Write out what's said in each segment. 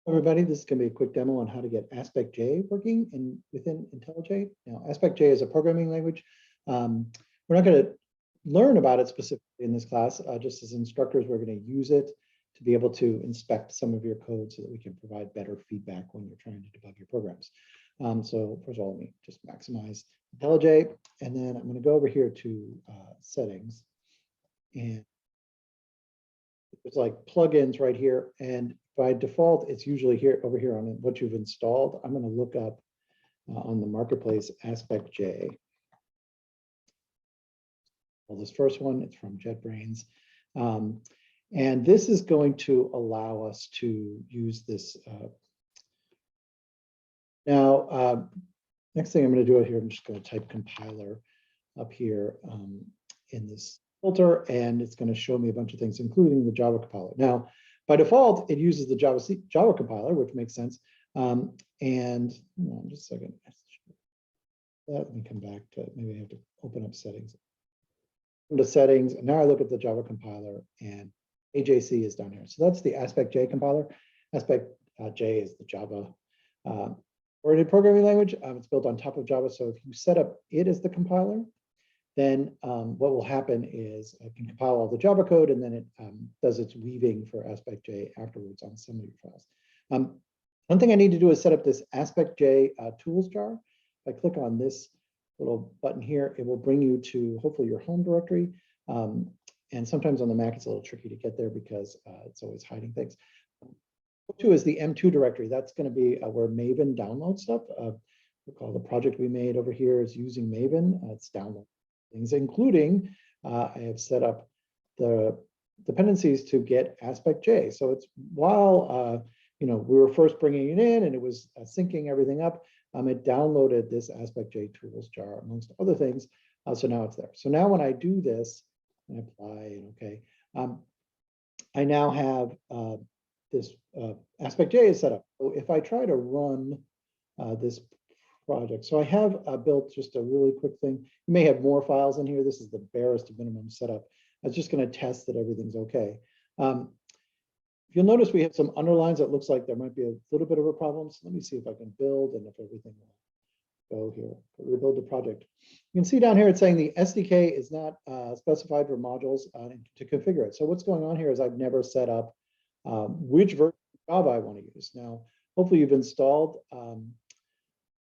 Everybody, this is going to be a quick demo on how to get AspectJ working within IntelliJ. Now, AspectJ is a programming language. We're not going to learn about it specifically in this class. Just as instructors, we're going to use it to be able to inspect some of your code so that we can provide better feedback when you're trying to debug your programs. So first of all, let me just maximize IntelliJ, and then I'm going to go over here to settings, and there's like plugins right here, and by default, it's usually here over here on what you've installed. I'm going to look up on the marketplace AspectJ. Well, this first one, it's from JetBrains. And this is going to allow us to use this. Now, next thing I'm going to do here, I'm just going to type compiler up here in this filter, and it's going to show me a bunch of things, including the Java compiler. Now, by default, it uses the Java compiler, which makes sense. And hold on just a second. Let me come back to, maybe I have to open up settings. Into settings, and now I look at the Java compiler, and AJC is down here. So that's the AspectJ compiler. AspectJ is the Java oriented programming language. It's built on top of Java. So if you set up it as the compiler, then what will happen is it can compile all the Java code, and then it does its weaving for AspectJ afterwards on some of your files. One thing I need to do is set up this AspectJ tools jar. If I click on this little button here, it will bring you to hopefully your home directory. And sometimes on the Mac, it's a little tricky to get there because it's always hiding things. Two is the M2 directory. That's going to be where Maven downloads stuff. Recall the project we made over here is using Maven. It's downloading things, including I have set up the dependencies to get AspectJ. So it's while we were first bringing it in and it was syncing everything up, it downloaded this AspectJ tools jar amongst other things. So now it's there. So now when I do this and apply and okay, I now have this AspectJ is set up. So if I try to run this project, so I have built just a really quick thing. You may have more files in here. This is the barest minimum setup. I was just going to test that everything's okay. If you'll notice, we have some underlines that looks like there might be a little bit of a problem. So let me see if I can build and if everything will go here. Rebuild the project. You can see down here it's saying the SDK is not specified for modules to configure it. So what's going on here is I've never set up which version of Java I want to use. Now, hopefully you've installed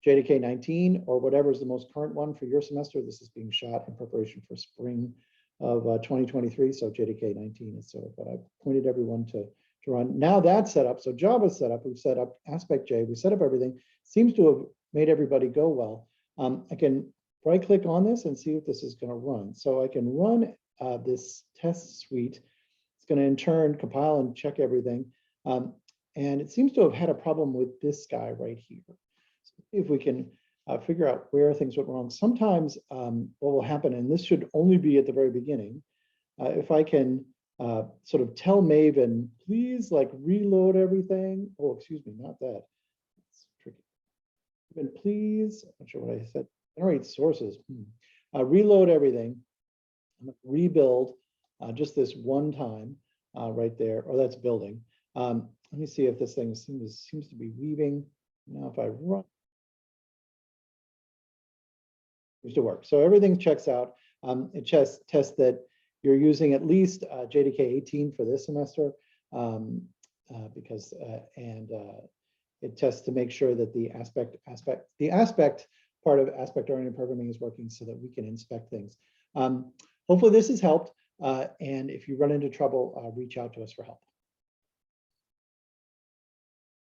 JDK 19 or whatever is the most current one for your semester. This is being shot in preparation for spring of 2023. So JDK 19 is sort of what I pointed everyone to run. Now that's set up. So Java's set up. We've set up AspectJ. We set up everything. Seems to have made everybody go well. I can right click on this and see if this is going to run. So I can run this test suite. It's going to in turn compile and check everything. And it seems to have had a problem with this guy right here. So see if we can figure out where things went wrong. Sometimes what will happen, and this should only be at the very beginning, if I can sort of tell Maven, please like reload everything. Oh, excuse me, not that. It's tricky. Maven, please, I'm not sure what I said. Generate sources. Reload everything. I'm going to rebuild just this one time right there. Oh, that's building. Let me see if this thing seems to be weaving. Now, if I run, it seems to work. So everything checks out. It tests that you're using at least JDK 18 for this semester, because it tests to make sure that the aspect part of aspect-oriented programming is working so that we can inspect things. Hopefully this has helped, and if you run into trouble, reach out to us for help.